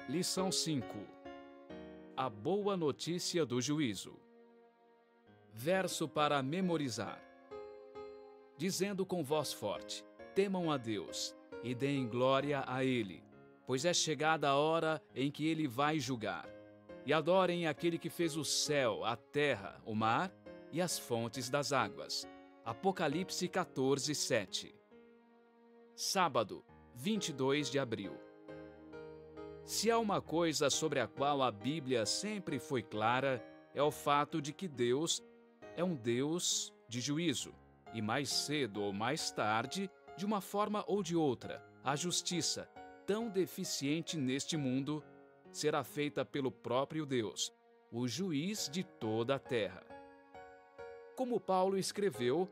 Lição 5: A boa notícia do juízo. Verso para memorizar. Dizendo com voz forte: temam a Deus e deem glória a Ele, pois é chegada a hora em que Ele vai julgar. E adorem aquele que fez o céu, a terra, o mar e as fontes das águas. Apocalipse 14, 7. Sábado, 22 de abril. Se há uma coisa sobre a qual a Bíblia sempre foi clara, é o fato de que Deus é um Deus de juízo. E mais cedo ou mais tarde, de uma forma ou de outra, a justiça, tão deficiente neste mundo, será feita pelo próprio Deus, o juiz de toda a terra. Como Paulo escreveu,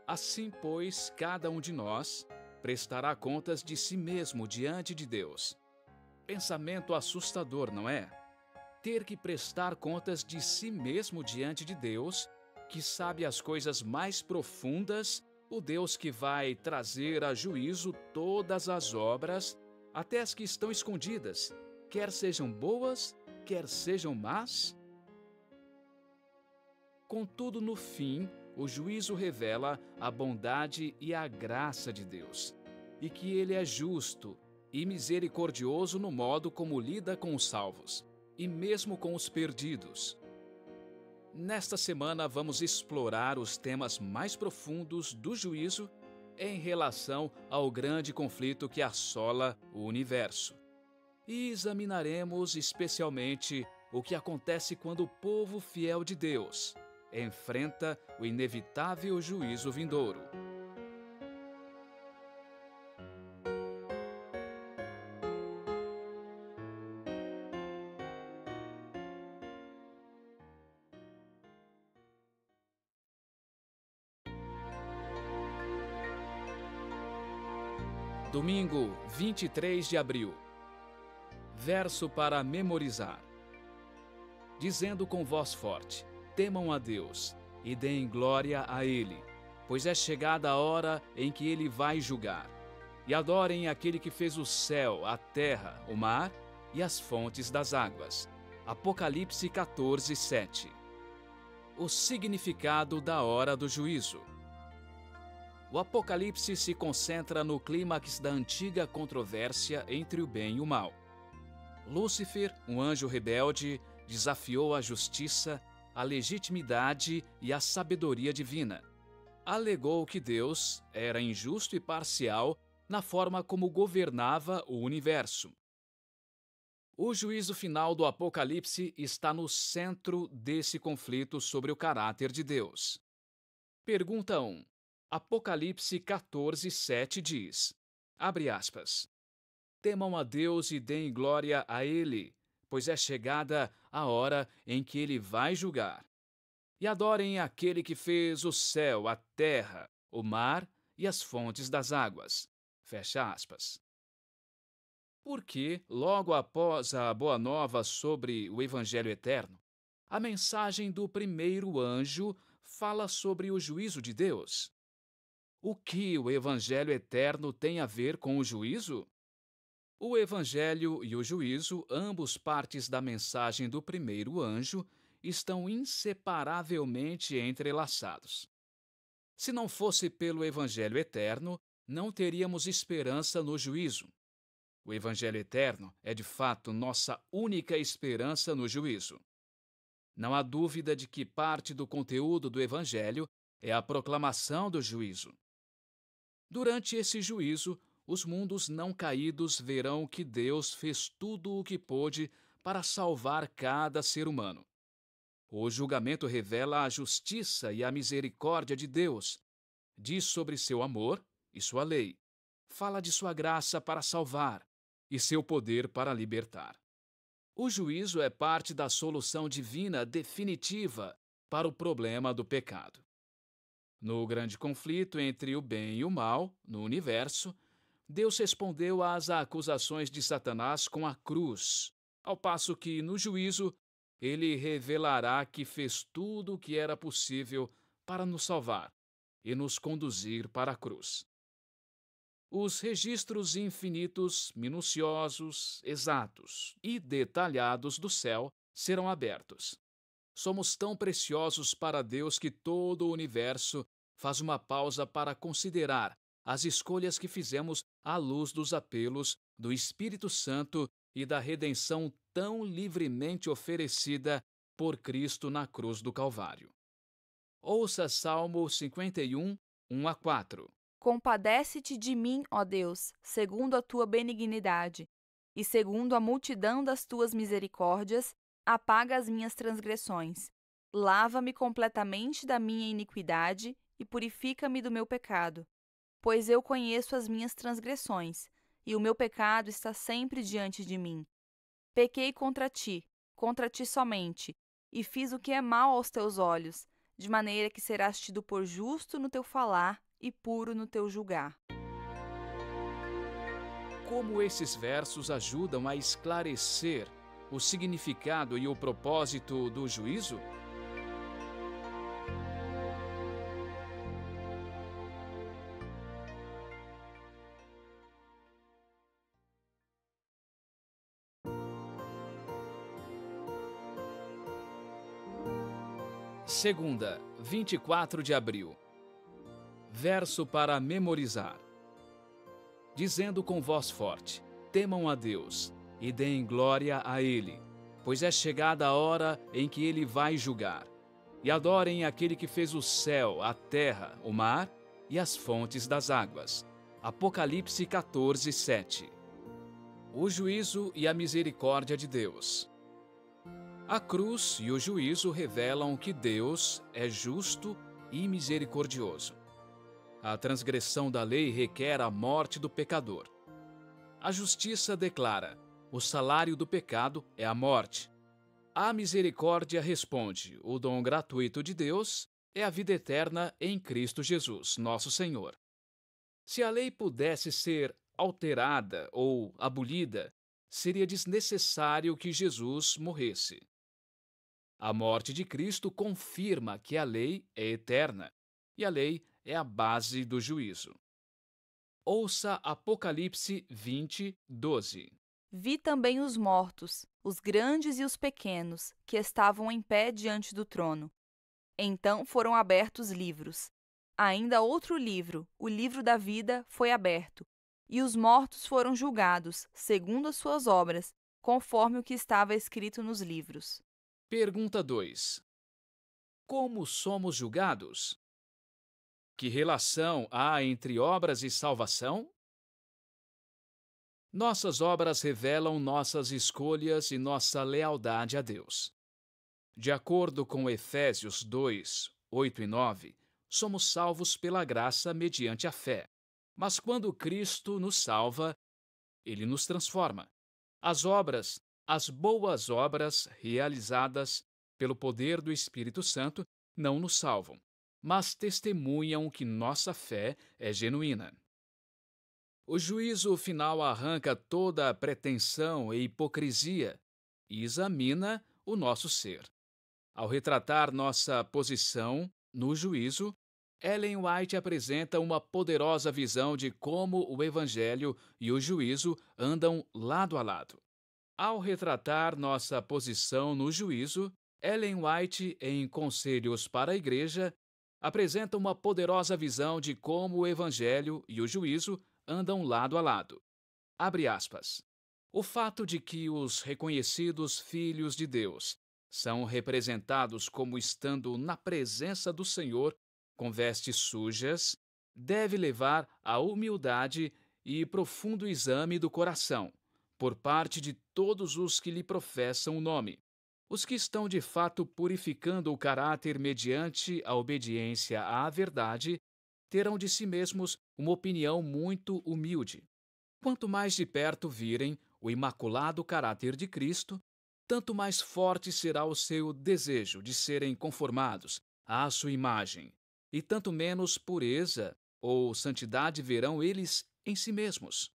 assim, pois, cada um de nós prestará contas de si mesmo diante de Deus. Pensamento assustador, não é? Ter que prestar contas de si mesmo diante de Deus, que sabe as coisas mais profundas, o Deus que vai trazer a juízo todas as obras, até as que estão escondidas, quer sejam boas, quer sejam más. Contudo, no fim, o juízo revela a bondade e a graça de Deus, e que Ele é justo e misericordioso no modo como lida com os salvos, e mesmo com os perdidos. Nesta semana vamos explorar os temas mais profundos do juízo em relação ao grande conflito que assola o universo. E examinaremos especialmente o que acontece quando o povo fiel de Deus enfrenta o inevitável juízo vindouro. Domingo, 23 de abril. Verso para memorizar. Dizendo com voz forte: temam a Deus e deem glória a Ele, pois é chegada a hora em que Ele vai julgar. E adorem aquele que fez o céu, a terra, o mar e as fontes das águas. Apocalipse 14, 7. O significado da hora do juízo. O Apocalipse se concentra no clímax da antiga controvérsia entre o bem e o mal. Lúcifer, um anjo rebelde, desafiou a justiça, a legitimidade e a sabedoria divina. Alegou que Deus era injusto e parcial na forma como governava o universo. O juízo final do Apocalipse está no centro desse conflito sobre o caráter de Deus. Pergunta 1. Apocalipse 14, 7 diz, abre aspas, temam a Deus e deem glória a Ele, pois é chegada a hora em que Ele vai julgar. E adorem aquele que fez o céu, a terra, o mar e as fontes das águas. Fecha aspas. Porque, logo após a boa nova sobre o Evangelho eterno, a mensagem do primeiro anjo fala sobre o juízo de Deus. O que o Evangelho eterno tem a ver com o juízo? O Evangelho e o juízo, ambos partes da mensagem do primeiro anjo, estão inseparavelmente entrelaçados. Se não fosse pelo Evangelho eterno, não teríamos esperança no juízo. O Evangelho eterno é, de fato, nossa única esperança no juízo. Não há dúvida de que parte do conteúdo do Evangelho é a proclamação do juízo. Durante esse juízo, os mundos não caídos verão que Deus fez tudo o que pôde para salvar cada ser humano. O julgamento revela a justiça e a misericórdia de Deus, diz sobre seu amor e sua lei, fala de sua graça para salvar e seu poder para libertar. O juízo é parte da solução divina definitiva para o problema do pecado. No grande conflito entre o bem e o mal, no universo, Deus respondeu às acusações de Satanás com a cruz, ao passo que, no juízo, ele revelará que fez tudo o que era possível para nos salvar e nos conduzir para a cruz. Os registros infinitos, minuciosos, exatos e detalhados do céu serão abertos. Somos tão preciosos para Deus que todo o universo faz uma pausa para considerar as escolhas que fizemos à luz dos apelos do Espírito Santo e da redenção tão livremente oferecida por Cristo na cruz do Calvário. Ouça Salmo 51, 1 a 4. Compadece-te de mim, ó Deus, segundo a tua benignidade, e segundo a multidão das tuas misericórdias, apaga as minhas transgressões. Lava-me completamente da minha iniquidade e purifica-me do meu pecado. Pois eu conheço as minhas transgressões, e o meu pecado está sempre diante de mim. Pequei contra ti somente, e fiz o que é mal aos teus olhos, de maneira que serás tido por justo no teu falar e puro no teu julgar. Como esses versos ajudam a esclarecer o significado e o propósito do juízo? Segunda, 24 de abril. Verso para memorizar. Dizendo com voz forte: temam a Deus e deem glória a Ele, pois é chegada a hora em que Ele vai julgar. E adorem aquele que fez o céu, a terra, o mar e as fontes das águas. Apocalipse 14, 7. O juízo e a misericórdia de Deus. A cruz e o juízo revelam que Deus é justo e misericordioso. A transgressão da lei requer a morte do pecador. A justiça declara: o salário do pecado é a morte. A misericórdia responde: o dom gratuito de Deus é a vida eterna em Cristo Jesus, nosso Senhor. Se a lei pudesse ser alterada ou abolida, seria desnecessário que Jesus morresse. A morte de Cristo confirma que a lei é eterna, e a lei é a base do juízo. Ouça Apocalipse 20, 12. Vi também os mortos, os grandes e os pequenos, que estavam em pé diante do trono. Então foram abertos livros. Ainda outro livro, o livro da vida, foi aberto, e os mortos foram julgados, segundo as suas obras, conforme o que estava escrito nos livros. Pergunta 2. Como somos julgados? Que relação há entre obras e salvação? Nossas obras revelam nossas escolhas e nossa lealdade a Deus. De acordo com Efésios 2, 8 e 9, somos salvos pela graça mediante a fé. Mas quando Cristo nos salva, Ele nos transforma. As boas obras realizadas pelo poder do Espírito Santo não nos salvam, mas testemunham que nossa fé é genuína. O juízo final arranca toda a pretensão e hipocrisia e examina o nosso ser. Ao retratar nossa posição no juízo, Ellen White apresenta uma poderosa visão de como o Evangelho e o juízo andam lado a lado. Ao retratar nossa posição no juízo, Ellen White, em Conselhos para a Igreja, apresenta uma poderosa visão de como o Evangelho e o juízo andam lado a lado. Abre aspas. O fato de que os reconhecidos filhos de Deus são representados como estando na presença do Senhor com vestes sujas deve levar à humildade e profundo exame do coração por parte de todos os que lhe professam o nome. Os que estão de fato purificando o caráter mediante a obediência à verdade terão de si mesmos uma opinião muito humilde. Quanto mais de perto virem o imaculado caráter de Cristo, tanto mais forte será o seu desejo de serem conformados à sua imagem, e tanto menos pureza ou santidade verão eles em si mesmos.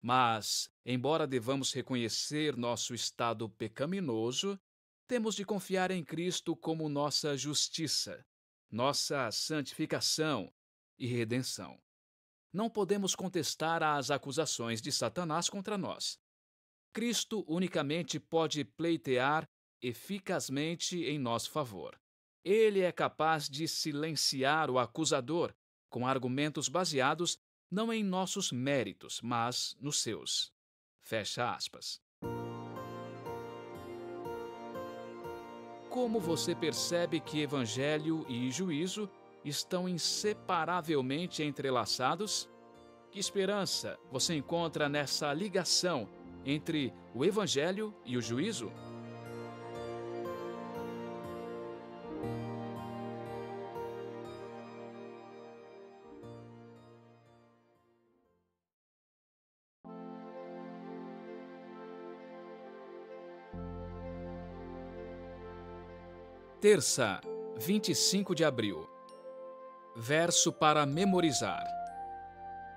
Mas, embora devamos reconhecer nosso estado pecaminoso, temos de confiar em Cristo como nossa justiça, nossa santificação e redenção. não podemos contestar as acusações de Satanás contra nós. Cristo unicamente pode pleitear eficazmente em nosso favor. Ele é capaz de silenciar o acusador com argumentos baseados não em nossos méritos, mas nos seus. Fecha aspas. Como você percebe que evangelho e juízo estão inseparavelmente entrelaçados? Que esperança você encontra nessa ligação entre o evangelho e o juízo? Terça, 25 de abril. Verso para memorizar.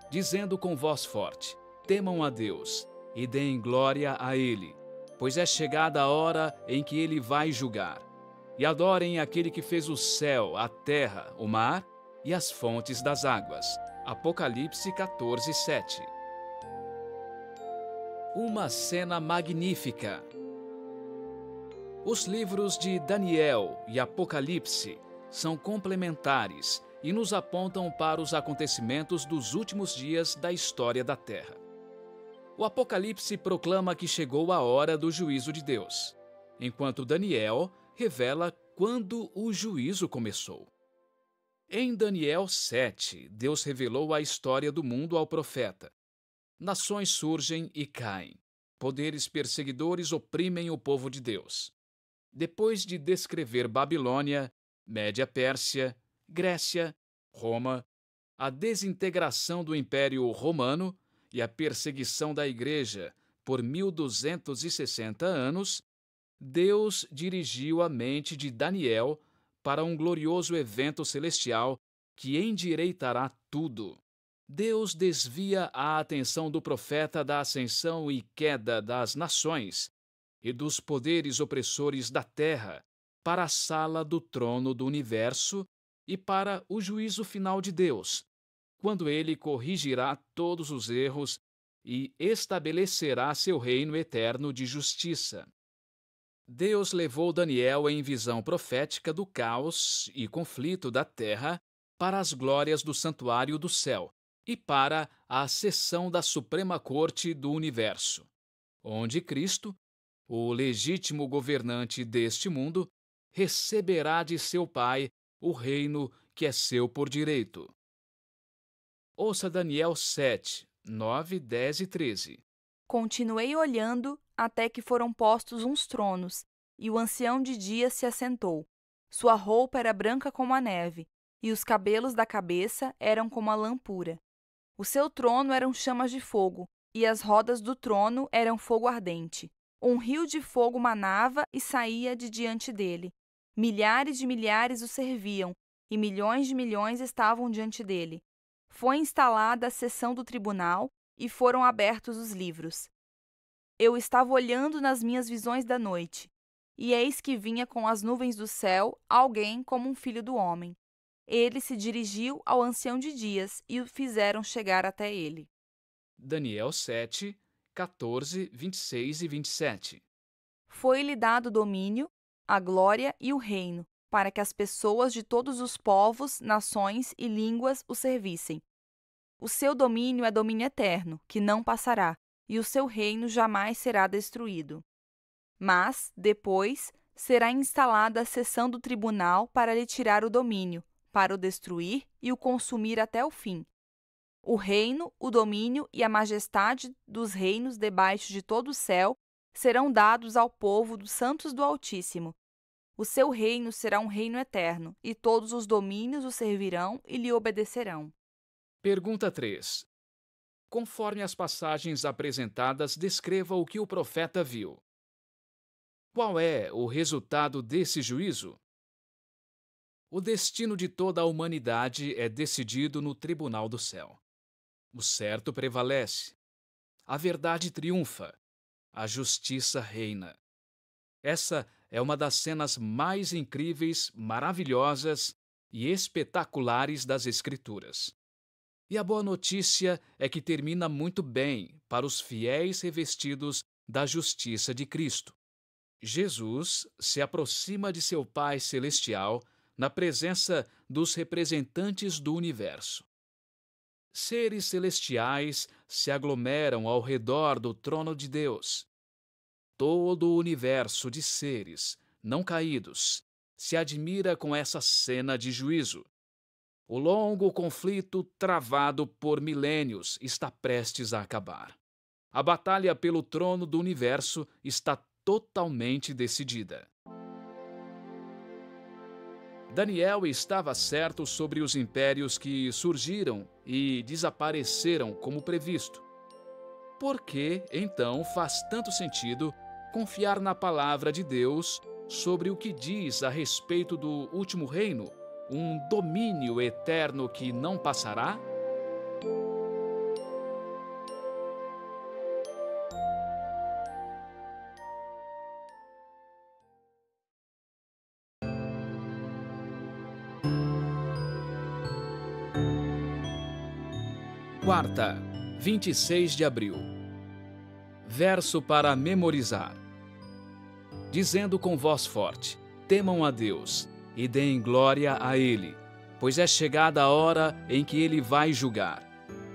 Dizendo com voz forte: temam a Deus e deem glória a Ele, pois é chegada a hora em que Ele vai julgar. E adorem aquele que fez o céu, a terra, o mar e as fontes das águas. Apocalipse 14, 7. Uma cena magnífica. Os livros de Daniel e Apocalipse são complementares e nos apontam para os acontecimentos dos últimos dias da história da Terra. O Apocalipse proclama que chegou a hora do juízo de Deus, enquanto Daniel revela quando o juízo começou. Em Daniel 7, Deus revelou a história do mundo ao profeta. Nações surgem e caem. Poderes perseguidores oprimem o povo de Deus. Depois de descrever Babilônia, Média-Pérsia, Grécia, Roma, a desintegração do Império Romano e a perseguição da Igreja por 1260 anos, Deus dirigiu a mente de Daniel para um glorioso evento celestial que endireitará tudo. Deus desvia a atenção do profeta da ascensão e queda das nações e dos poderes opressores da terra para a sala do trono do universo e para o juízo final de Deus, quando ele corrigirá todos os erros e estabelecerá seu reino eterno de justiça. Deus levou Daniel em visão profética do caos e conflito da terra para as glórias do santuário do céu e para a sessão da Suprema Corte do Universo, onde Cristo, o legítimo governante deste mundo, receberá de seu Pai o reino que é seu por direito. Ouça Daniel 7, 9, 10 e 13. Continuei olhando até que foram postos uns tronos, e o ancião de dias se assentou. Sua roupa era branca como a neve, e os cabelos da cabeça eram como a lã pura. O seu trono eram chamas de fogo, e as rodas do trono eram fogo ardente. Um rio de fogo manava e saía de diante dele. Milhares de milhares o serviam, e milhões de milhões estavam diante dele. Foi instalada a sessão do tribunal, e foram abertos os livros. Eu estava olhando nas minhas visões da noite, e eis que vinha com as nuvens do céu alguém como um filho do homem. Ele se dirigiu ao ancião de dias e o fizeram chegar até ele. Daniel 7, 14, 26 e 27. Foi-lhe dado o domínio, a glória e o reino, para que as pessoas de todos os povos, nações e línguas o servissem. O seu domínio é domínio eterno, que não passará, e o seu reino jamais será destruído. Mas, depois, será instalada a sessão do tribunal para lhe tirar o domínio, para o destruir e o consumir até o fim. O reino, o domínio e a majestade dos reinos debaixo de todo o céu serão dados ao povo dos santos do Altíssimo. O seu reino será um reino eterno, e todos os domínios o servirão e lhe obedecerão. Pergunta 3. Conforme as passagens apresentadas, descreva o que o profeta viu. Qual é o resultado desse juízo? O destino de toda a humanidade é decidido no tribunal do céu. O certo prevalece. A verdade triunfa. A justiça reina. Essa é uma das cenas mais incríveis, maravilhosas e espetaculares das Escrituras. E a boa notícia é que termina muito bem para os fiéis revestidos da justiça de Cristo. Jesus se aproxima de seu Pai Celestial na presença dos representantes do universo. Seres celestiais se aglomeram ao redor do trono de Deus. Todo o universo de seres não caídos se admira com essa cena de juízo. O longo conflito travado por milênios está prestes a acabar. A batalha pelo trono do universo está totalmente decidida. Daniel estava certo sobre os impérios que surgiram e desapareceram como previsto. Por que, então, faz tanto sentido confiar na palavra de Deus sobre o que diz a respeito do último reino, um domínio eterno que não passará? Quarta, 26 de abril. Verso para memorizar. Dizendo com voz forte: temam a Deus e deem glória a Ele, pois é chegada a hora em que Ele vai julgar.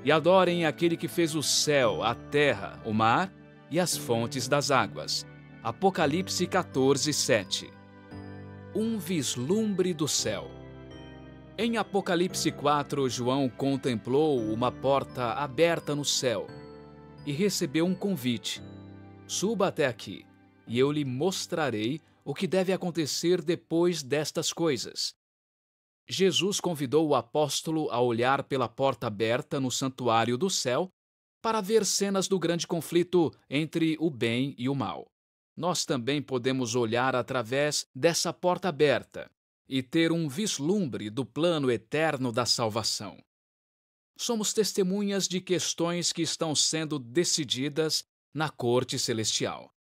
E adorem aquele que fez o céu, a terra, o mar e as fontes das águas. Apocalipse 14, 7. Um vislumbre do céu. Em Apocalipse 4, João contemplou uma porta aberta no céu e recebeu um convite: suba até aqui, e eu lhe mostrarei o que deve acontecer depois destas coisas. Jesus convidou o apóstolo a olhar pela porta aberta no santuário do céu para ver cenas do grande conflito entre o bem e o mal. Nós também podemos olhar através dessa porta aberta e ter um vislumbre do plano eterno da salvação. Somos testemunhas de questões que estão sendo decididas na corte celestial.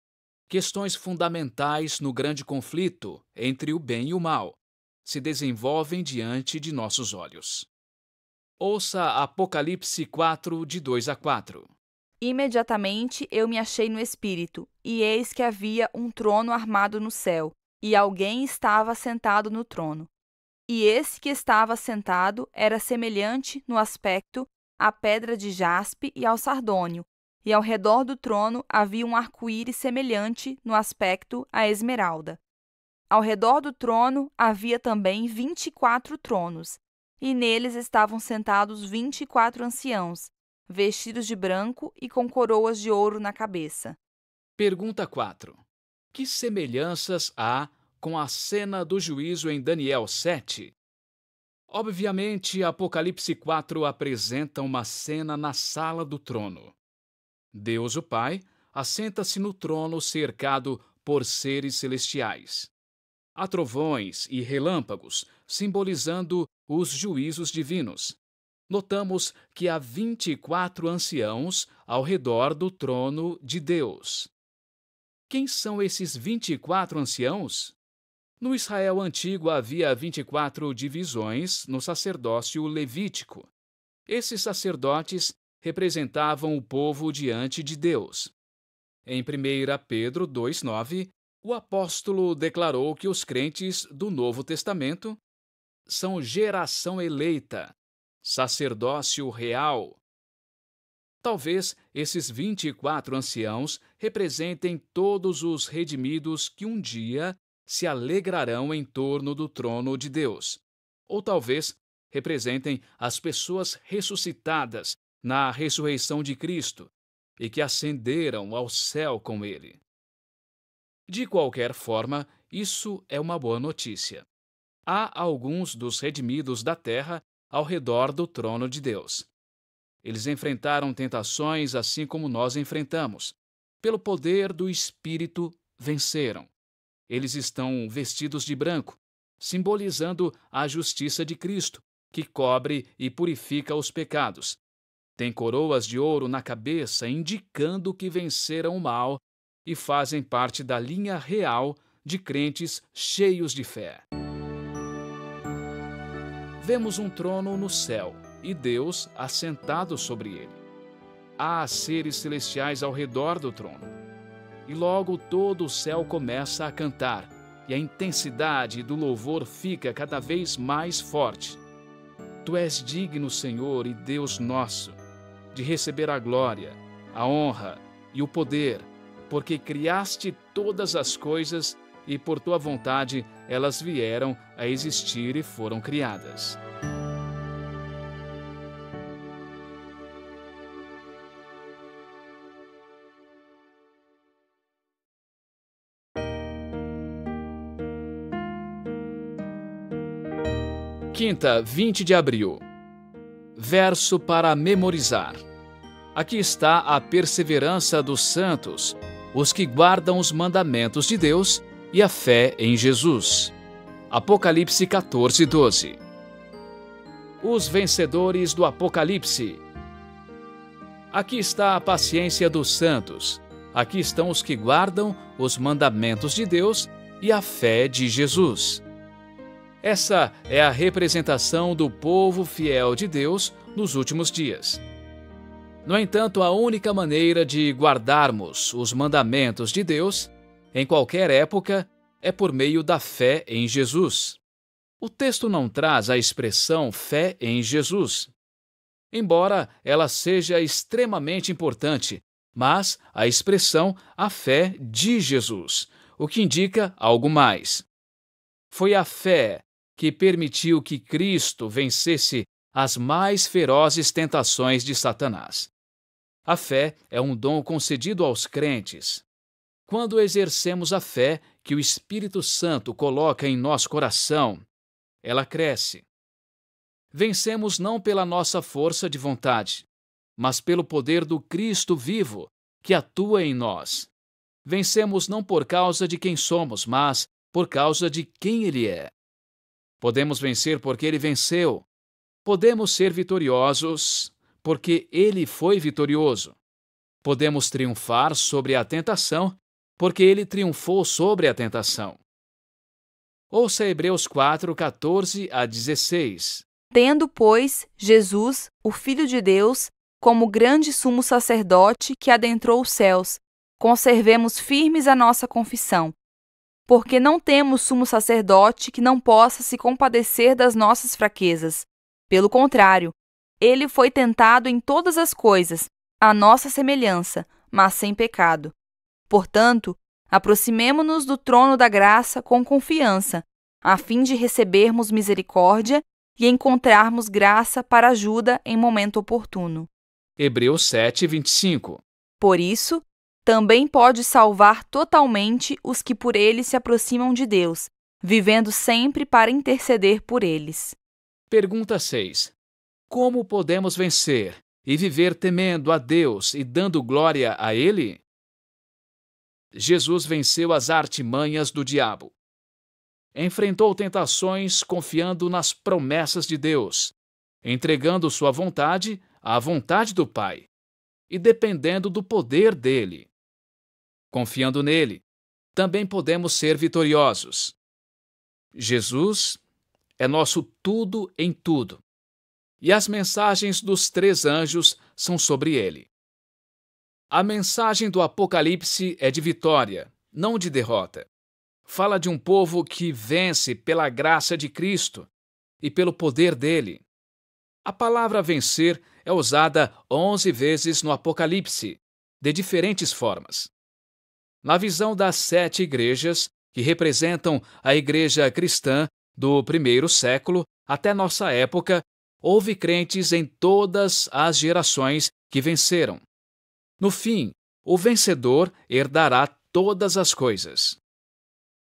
Questões fundamentais no grande conflito entre o bem e o mal se desenvolvem diante de nossos olhos. Ouça Apocalipse 4, de 2 a 4. Imediatamente eu me achei no espírito, e eis que havia um trono armado no céu, e alguém estava sentado no trono. E esse que estava sentado era semelhante no aspecto à pedra de jaspe e ao sardônio, e ao redor do trono havia um arco-íris semelhante no aspecto à esmeralda. Ao redor do trono havia também 24 tronos, e neles estavam sentados 24 anciãos, vestidos de branco e com coroas de ouro na cabeça. Pergunta 4. Que semelhanças há com a cena do juízo em Daniel 7? Obviamente, Apocalipse 4 apresenta uma cena na sala do trono. Deus, o Pai, assenta-se no trono cercado por seres celestiais. Há trovões e relâmpagos, simbolizando os juízos divinos. Notamos que há 24 anciãos ao redor do trono de Deus. Quem são esses 24 anciãos? No Israel antigo havia 24 divisões no sacerdócio levítico. Esses sacerdotes representavam o povo diante de Deus. Em 1 Pedro 2,9, o apóstolo declarou que os crentes do Novo Testamento são geração eleita, sacerdócio real. Talvez esses 24 anciãos representem todos os redimidos que um dia se alegrarão em torno do trono de Deus. Ou talvez representem as pessoas ressuscitadas na ressurreição de Cristo e que ascenderam ao céu com ele. De qualquer forma, isso é uma boa notícia. Há alguns dos redimidos da terra ao redor do trono de Deus. Eles enfrentaram tentações assim como nós enfrentamos. Pelo poder do Espírito, venceram. Eles estão vestidos de branco, simbolizando a justiça de Cristo, que cobre e purifica os pecados. Têm coroas de ouro na cabeça, indicando que venceram o mal e fazem parte da linha real de crentes cheios de fé. Vemos um trono no céu e Deus assentado sobre ele. Há seres celestiais ao redor do trono. E logo todo o céu começa a cantar, e a intensidade do louvor fica cada vez mais forte. Tu és digno, Senhor e Deus nosso, de receber a glória, a honra e o poder, porque criaste todas as coisas e por tua vontade elas vieram a existir e foram criadas. Quinta, 20 de abril. Verso para memorizar. Aqui está a perseverança dos santos, os que guardam os mandamentos de Deus e a fé em Jesus. Apocalipse 14, 12. Os vencedores do Apocalipse. Aqui está a paciência dos santos. Aqui estão os que guardam os mandamentos de Deus e a fé de Jesus. Essa é a representação do povo fiel de Deus nos últimos dias. No entanto, a única maneira de guardarmos os mandamentos de Deus, em qualquer época, é por meio da fé em Jesus. O texto não traz a expressão fé em Jesus, embora ela seja extremamente importante, mas a expressão a fé de Jesus, o que indica algo mais. Foi a fé que permitiu que Cristo vencesse as mais ferozes tentações de Satanás. A fé é um dom concedido aos crentes. Quando exercemos a fé que o Espírito Santo coloca em nosso coração, ela cresce. Vencemos não pela nossa força de vontade, mas pelo poder do Cristo vivo que atua em nós. Vencemos não por causa de quem somos, mas por causa de quem Ele é. Podemos vencer porque Ele venceu. Podemos ser vitoriosos porque Ele foi vitorioso. Podemos triunfar sobre a tentação porque Ele triunfou sobre a tentação. Ouça Hebreus 4, 14 a 16. Tendo, pois, Jesus, o Filho de Deus, como grande sumo sacerdote que adentrou os céus, conservemos firmes a nossa confissão. Porque não temos sumo sacerdote que não possa se compadecer das nossas fraquezas. Pelo contrário, ele foi tentado em todas as coisas, à nossa semelhança, mas sem pecado. Portanto, aproximemo-nos do trono da graça com confiança, a fim de recebermos misericórdia e encontrarmos graça para ajuda em momento oportuno. Hebreus 7, 25. Por isso, também pode salvar totalmente os que por ele se aproximam de Deus, vivendo sempre para interceder por eles. Pergunta 6. Como podemos vencer e viver temendo a Deus e dando glória a Ele? Jesus venceu as artimanhas do diabo. Enfrentou tentações confiando nas promessas de Deus, entregando sua vontade à vontade do Pai e dependendo do poder dele. Confiando nele, também podemos ser vitoriosos. Jesus é nosso tudo em tudo, e as mensagens dos 3 anjos são sobre ele. A mensagem do Apocalipse é de vitória, não de derrota. Fala de um povo que vence pela graça de Cristo e pelo poder dele. A palavra vencer é usada 11 vezes no Apocalipse, de diferentes formas. Na visão das 7 igrejas, que representam a igreja cristã do primeiro século até nossa época, houve crentes em todas as gerações que venceram. No fim, o vencedor herdará todas as coisas.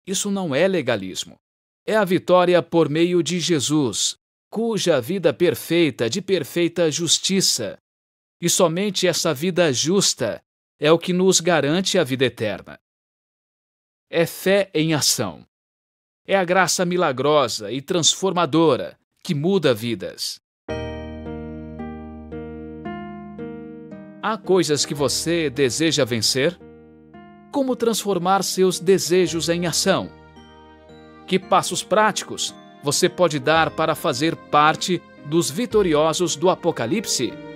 Isso não é legalismo. É a vitória por meio de Jesus, cuja vida perfeita de perfeita justiça. E somente essa vida justa é o que nos garante a vida eterna. É fé em ação. É a graça milagrosa e transformadora que muda vidas. Há coisas que você deseja vencer? Como transformar seus desejos em ação? Que passos práticos você pode dar para fazer parte dos vitoriosos do Apocalipse.